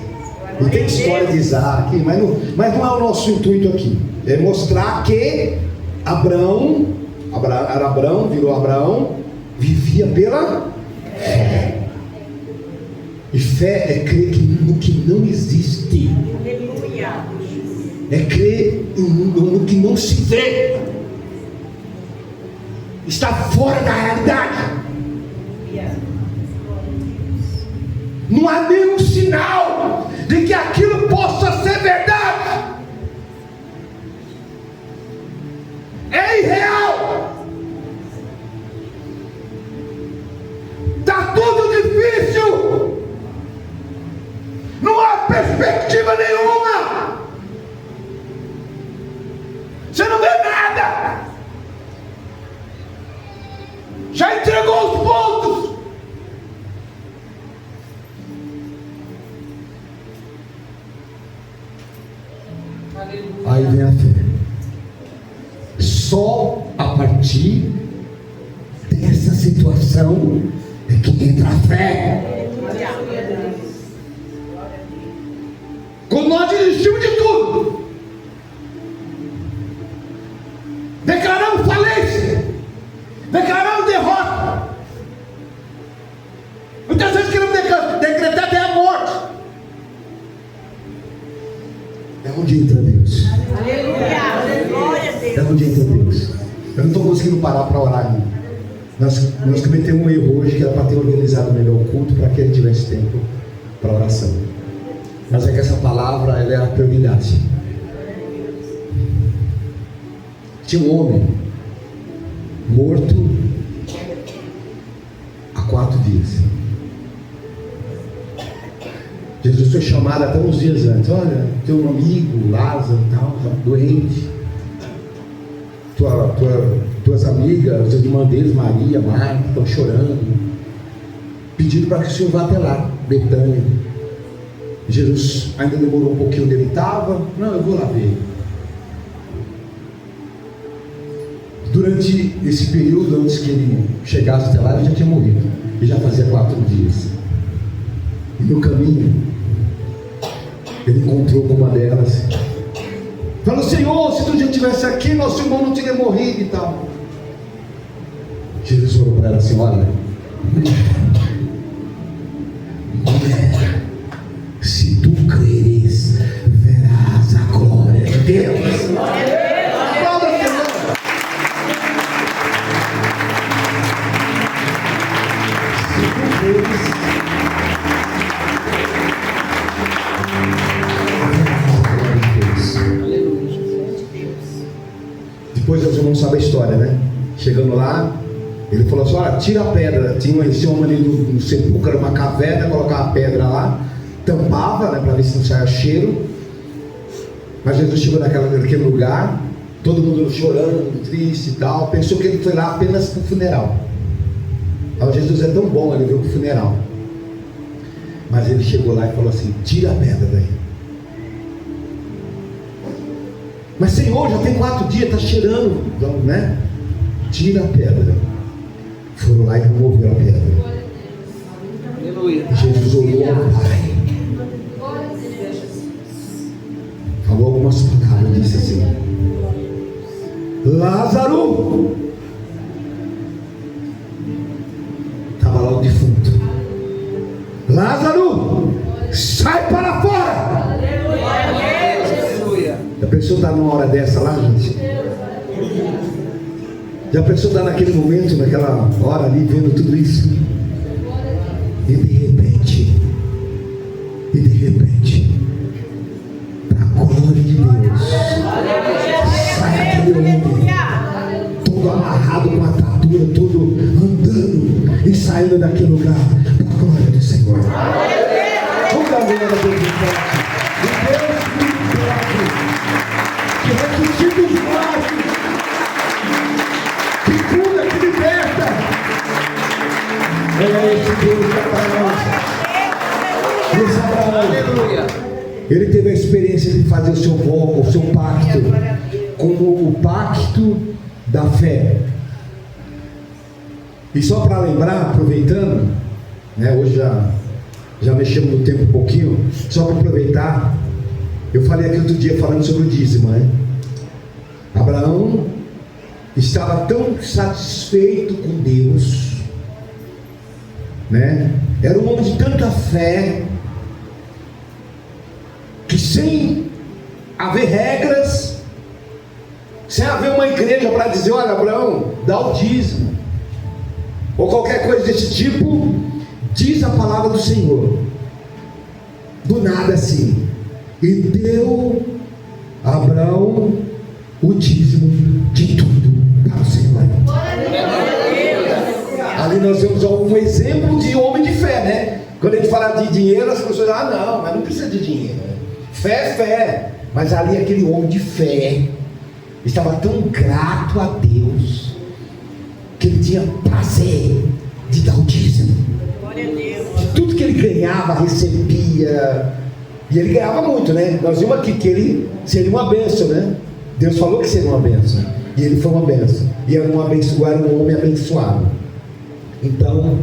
E tem história de Isaac, mas não é o nosso intuito aqui. É mostrar que Abraão, virou Abraão, vivia pela fé. E fé é crer no que não existe. Aleluia. É crer no que não se vê. Está fora da realidade. Não há nenhum sinal de que aquilo possa ser verdade. É irreal. Está tudo difícil. Não há perspectiva nenhuma. Você não vê nada. Já entregou os pontos. Aí vem a fé. Só a partir dessa situação é que entra a fé. Quando nós desistimos de tudo, declaramos falência, declaramos derrota, muitas vezes queremos decretar até a morte. É onde entra Deus. É onde entra Deus. Eu não estou conseguindo parar para orar ainda. Nós cometemos um erro hoje, que era para ter organizado melhor o culto, para que ele tivesse tempo para oração. Mas é que essa palavra, ela é a prioridade. Tinha um homem morto há 4 dias. Jesus foi chamado até uns dias antes. Olha, teu amigo Lázaro tal, doente. Tuas amigas, as irmãs deles, Maria, Marta, estão chorando. Pedindo para que o Senhor vá até lá, Betânia. Jesus ainda demorou um pouquinho onde ele estava. Não, eu vou lá ver. Durante esse período, antes que ele chegasse até lá, ele já tinha morrido. E já fazia 4 dias. E no caminho, ele encontrou com uma delas. Falou: Senhor, se tu já estivesse aqui, nosso irmão não teria morrido e tal. Jesus falou para ela assim: olha, mulher, se tu creres, verás a glória de Deus. Depois os irmãos sabem a história, né? Chegando lá, ele falou assim: olha, tira a pedra. Tinha esse homem ali no sepulcro, era uma caverna, colocava a pedra lá, tampava, né, para ver se não saia cheiro. Mas Jesus chegou naquele lugar, todo mundo chorando, triste e tal. Pensou que ele foi lá apenas para o funeral. Mas Jesus é tão bom, ele veio para o funeral. Mas ele chegou lá e falou assim: tira a pedra daí. Mas Senhor, já tem 4 dias, está cheirando, então, né? Tira a pedra. Foram lá e removeram a pedra. Jesus olhou ao Pai, falou algumas palavras, disse assim: Lázaro. Estava lá o defunto. Lázaro, sai para fora. Já pensou estar numa hora dessa lá, gente? Já pensou estar naquele momento, naquela hora ali, vendo tudo isso? E de repente, para a glória de Deus, sai aquele homem, todo amarrado com a atadura, todo andando e saindo daquele lugar, para a glória do Senhor. Vamos dar uma olhada para Deus forte. O Deus que ressuscita os mortos, que cura, que liberta. É esse Deus que é para nós. Ele teve a experiência de fazer o seu pacto, como o pacto da fé. E só para lembrar, aproveitando, né, hoje já mexemos no tempo um pouquinho, só para aproveitar. Eu falei aqui outro dia falando sobre o dízimo, né? Abraão estava tão satisfeito com Deus, né? Era um homem de tanta fé, que sem haver regras, sem haver uma igreja para dizer: olha, Abraão, dá o dízimo, ou qualquer coisa desse tipo, diz a palavra do Senhor, do nada assim, e deu a Abraão o dízimo de tudo para o Senhor. Ali nós vemos um exemplo de homem de fé, né? Quando a gente fala de dinheiro, as pessoas dizem: não, mas não precisa de dinheiro. Fé é fé. Mas ali aquele homem de fé estava tão grato a Deus, que ele tinha prazer de dar o dízimo. Glória a Deus. De tudo que ele ganhava, recebia. E ele ganhava muito, né? Nós vimos aqui que ele seria uma bênção, né? Deus falou que seria uma bênção, e ele foi uma bênção. E era um homem abençoado. Então,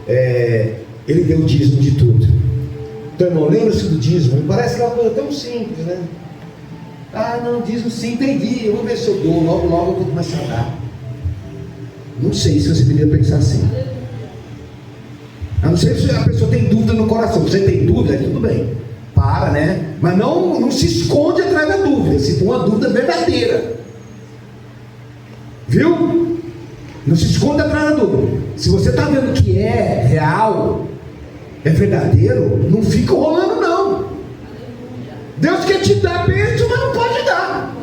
ele deu o dízimo de tudo. Então, irmão, lembra-se do dízimo. Parece que é uma coisa tão simples, né? Ah, não, dízimo sim, entendi. Eu vou ver se eu dou, logo eu vou começar a dar. Não sei se você deveria pensar assim. A não ser se a pessoa tem dúvida no coração. Você tem dúvida, tudo bem, para, né? Mas não se esconde atrás da dúvida. Se for uma dúvida verdadeira, viu? Não se esconda atrás da dúvida. Se você está vendo que é real, é verdadeiro, não fica rolando não. Deus quer te dar bênção, mas não pode dar.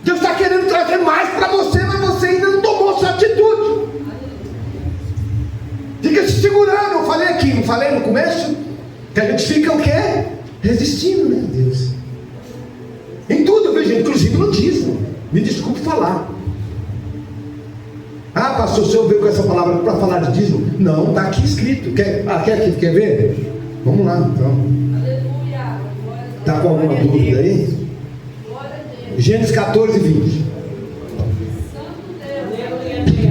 Deus está querendo trazer mais para você, mas você ainda não tomou sua atitude. Fica se segurando. Eu falei aqui, não falei no começo? Que a gente fica o quê? Resistindo, né, Deus? Em tudo, viu, gente? Inclusive no dízimo. Me desculpe falar. Ah, pastor, o senhor veio com essa palavra para falar de dízimo? Não, está aqui escrito. Quer ver? Vamos lá, então. Está com alguma dúvida aí? Gênesis 14, 20.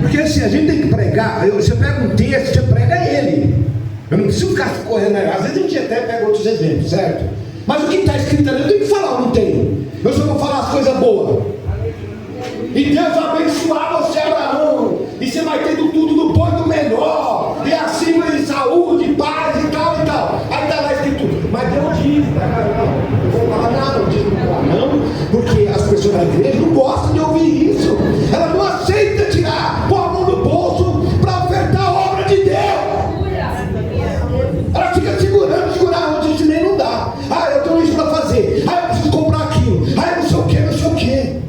Porque assim, a gente tem que pregar. Você pega um texto, você prega ele. Eu não preciso ficar correndo. Às vezes a gente até pega outros exemplos, certo? Mas o que está escrito ali, eu tenho que falar ou não tenho? Eu só vou falar as coisas boas. E Deus vai abençoar você, Abraão. E você vai ter tudo do bom e do melhor. E acima de saúde, paz e tal e tal. Aí está lá escrito: mas Deus diz, não, eu vou falar nada, não diz não, porque as pessoas da igreja não gostam de ouvir isso. Ela não aceita tirar, pôr a mão no bolso para ofertar a obra de Deus. Ela fica segurando, onde nem não dá. Ah, eu tenho isso para fazer. Ah, eu preciso comprar aquilo. Ah, eu não sei o que, não sei o que.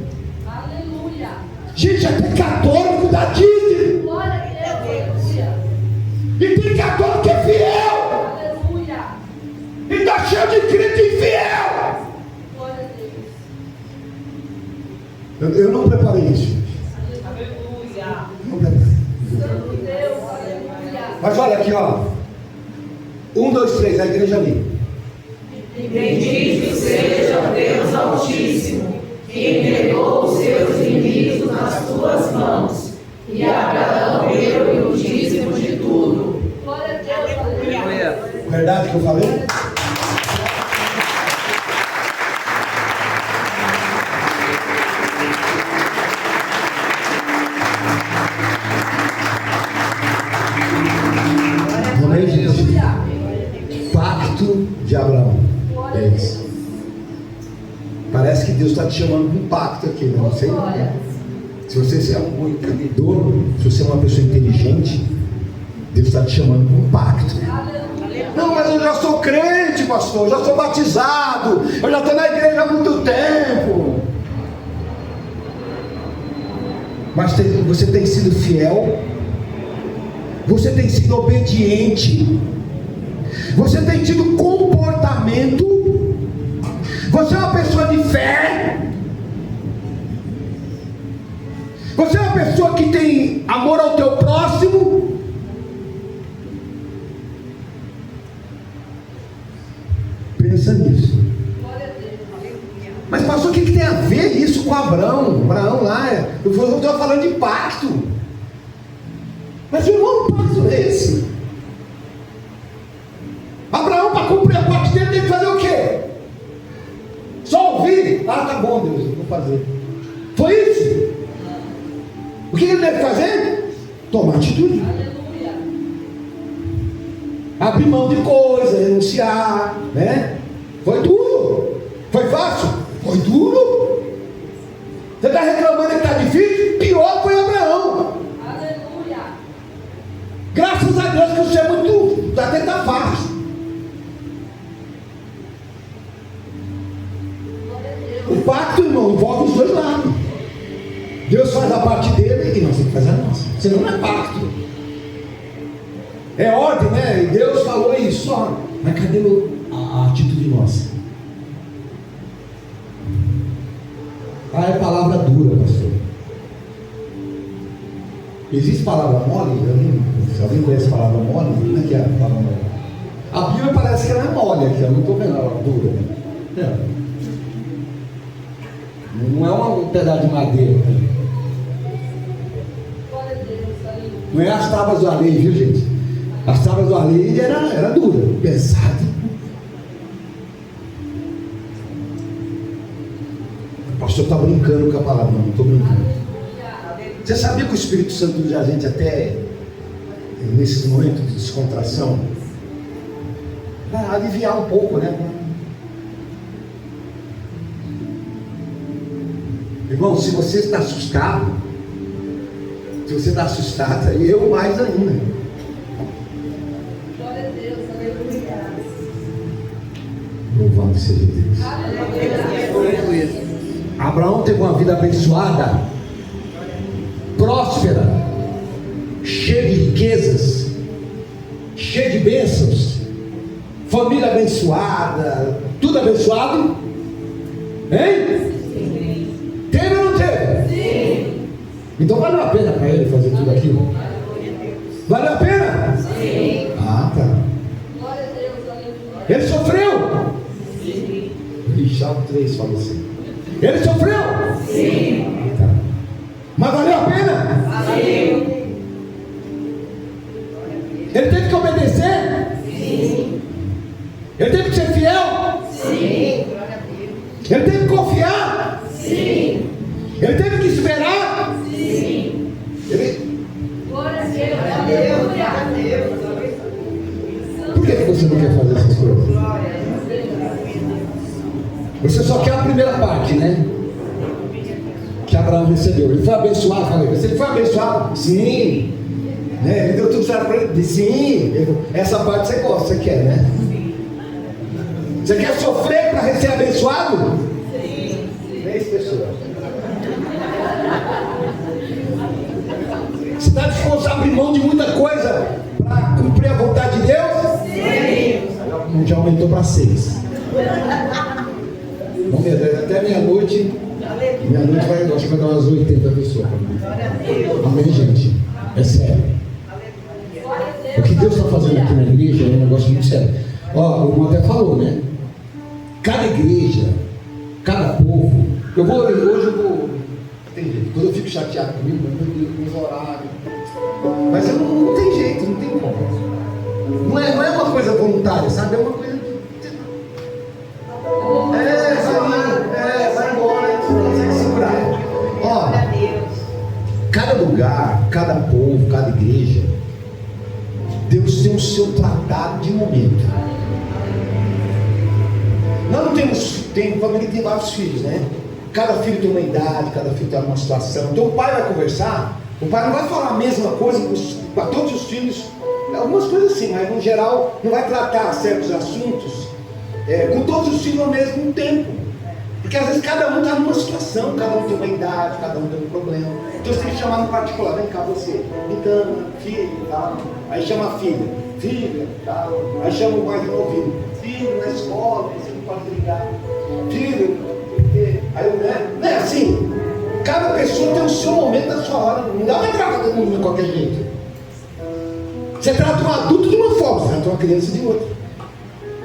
Gente, até católico dá dízimo. Glória a Deus. E tem católico que é fiel. Aleluia. E está cheio de crente infiel. Glória a Deus. Eu não preparei isso. Aleluia. Não preparei. Santo Deus. Aleluia. Mas olha aqui, ó. 1, 2, 3, a igreja ali. Bendito seja o Deus Altíssimo, que entregou os seus inimigos nas tuas mãos, e Abraão deu-lhe o dízimo de tudo. Glória a Deus. Aleluia. Verdade que eu falei? Amém, gente? Pacto de Abraão. É isso. Parece que Deus está te chamando para um pacto aqui, né? Não sei. Se você é um entendedor, se você é uma pessoa inteligente, Deus está te chamando para um pacto. Não, mas eu já sou crente, pastor, eu já sou batizado, eu já estou na igreja há muito tempo. Mas você tem sido fiel, você tem sido obediente, você tem tido comportamento. Você é uma pessoa de fé. Você é uma pessoa que tem amor ao teu próximo. Pensa nisso. Mas pastor, o que tem a ver isso com Abraão? Abraão lá, eu estou falando de pacto. Mas irmão, que pacto é esse? Abraão, para cumprir a parte dele, tem que fazer o quê? Só ouvir? Ah, tá bom, Deus, eu vou fazer. Foi isso? O que ele deve fazer? Tomar atitude. abrir mão de coisa, renunciar, né? Foi duro. Foi fácil? Foi duro. Você está reclamando que está difícil? Pior foi Abraão. Aleluia. Graças a Deus que o seu é muito, até está fácil. Glória a Deus. O pacto, irmão, envolve os dois lados. Deus faz a parte dele e nós temos que fazer a nossa. Senão não é pacto. É ordem, né? E Deus falou isso, ó. Mas cadê a atitude nossa? Ah, é palavra dura, pastor. Existe palavra mole? Se alguém conhece palavra mole, como é que é a palavra mole? A Bíblia parece que ela é mole aqui, eu não estou vendo ela dura. Né? Não é um pedaço de madeira. Glória a Deus. Aleluia. Não é as tábuas do além, viu, gente? As tábuas do além era dura, pesada. O pastor está brincando com a palavra, não estou brincando. Você sabia que o Espírito Santo usa a gente até nesses momentos de descontração para aliviar um pouco, né? Irmão, se você está assustado, eu mais ainda. Glória a Deus. Aleluia. Louvado seja Deus. Aleluia. Abraão teve uma vida abençoada, próspera, cheia de riquezas, cheia de bênçãos, família abençoada, tudo abençoado? Hein? Teve ou não teve? Sim. Então valeu a pena para ele fazer tudo aquilo? Valeu a pena? Sim. Ah, tá. Glória a Deus. Aleluia. Ele sofreu? Sim. Ixi, 3 faleceram. Ele sofreu? Sim. Tá. Mas valeu a pena? Sim. Ele teve que obedecer? Sim. Ele teve que ser fiel? Sim. Ele teve que confiar? Sim. Ele teve que esperar? Sim. Ele... Glória a Deus. Aleluia. A Deus. Por que você não quer fazer essas coisas? Você só quer a primeira parte, né? Que Abraão recebeu. Ele foi abençoado, falei. Você foi abençoado? Sim. Né? Ele deu tudo certo para ele? Sim. Essa parte você gosta, você quer, né? Você quer sofrer para ser abençoado? Sim. 3 pessoas. Você está disposto a abrir mão de muita coisa para cumprir a vontade de Deus? Sim. Já aumentou para 6. Vamos ver, até meia-noite. Meia-noite vai, acho que vai dar umas 80 pessoas. Amém, gente? É sério. O que Deus está fazendo aqui na igreja é um negócio muito sério. Ó, o irmão até falou, né? Cada igreja, cada povo. Hoje eu vou. Tem jeito. Quando eu fico chateado comigo, meu Deus, meus horários. Mas não tem jeito, não tem como. Não é uma coisa voluntária, sabe? É uma coisa. Vai embora, você não consegue segurar. Ó, cada lugar, cada povo, cada igreja, Deus tem o seu tratado de momento. Nós não temos, tem família que tem vários filhos, né? Cada filho tem uma idade, cada filho tem uma situação. Então o pai vai conversar, o pai não vai falar a mesma coisa para todos os filhos, algumas coisas assim, mas no geral não vai tratar certos assuntos com todos os filhos ao mesmo tempo. Porque às vezes cada um está numa situação, cada um tem uma idade, cada um tem um problema. Então você tem que chamar no particular, vem cá você, então, filho, tal. Aí chama a filha, tal. Aí chama o mais novinho, filho, na escola, você não pode brigar. Filho, aí não é assim. Cada pessoa tem o seu momento, da sua hora. Não dá para tratar todo mundo de qualquer jeito. Você trata um adulto de uma forma, você trata uma criança de outra.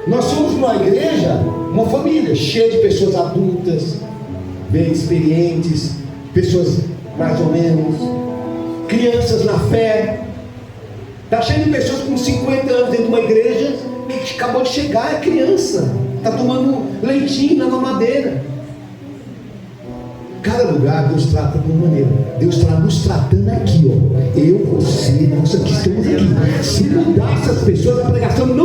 Nós somos uma igreja, uma família cheia de pessoas adultas, bem experientes, pessoas mais ou menos, crianças na fé. Está cheio de pessoas com 50 anos dentro de uma igreja que acabou de chegar, é criança, está tomando leitinho na mamadeira. Cada lugar Deus trata de uma maneira. Deus está nos tratando aqui, ó. Eu, você, nós aqui estamos aqui. Se mudasse as pessoas, a pregação não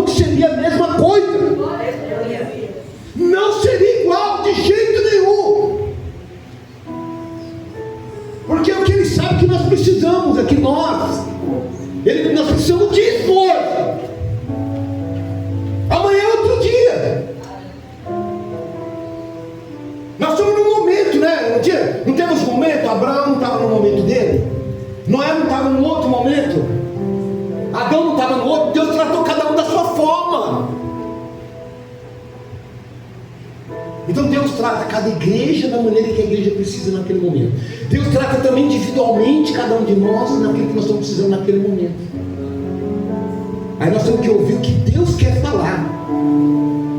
trata cada igreja da maneira que a igreja precisa naquele momento. Deus trata também individualmente cada um de nós naquilo que nós estamos precisando naquele momento. Aí nós temos que ouvir o que Deus quer falar.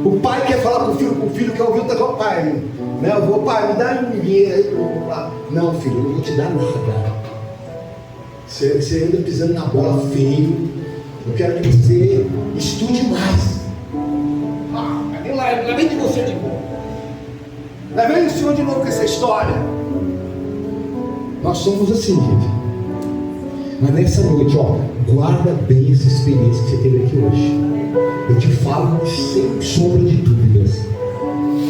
O pai quer falar com o filho quer ouvir o teu pai. Né? Eu vou, pai, me dá um dinheiro aí. Não, filho, eu não vou te dar nada. Você anda pisando na bola feio. Eu quero que você estude mais. Lá vem de você de novo. Lá vem o Senhor de novo com essa história. Nós somos assim, gente. Mas nessa noite, guarda bem essa experiência que você teve aqui hoje. Eu te falo sem sombra de dúvidas.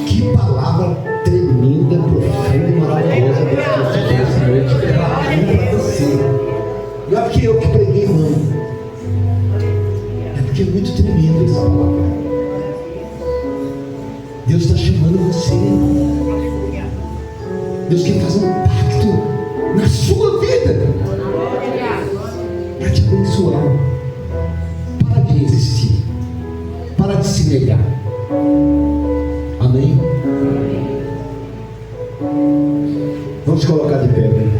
Que palavra tremenda, profunda e maravilhosa Deus trouxe essa noite para mim e para você. Não é porque eu que preguei, não. É porque é muito tremendo essa palavra. Deus está chamando você. Deus quer fazer um pacto na sua vida para te abençoar. Para de resistir. Para de se negar. Amém? Vamos colocar de pé, né?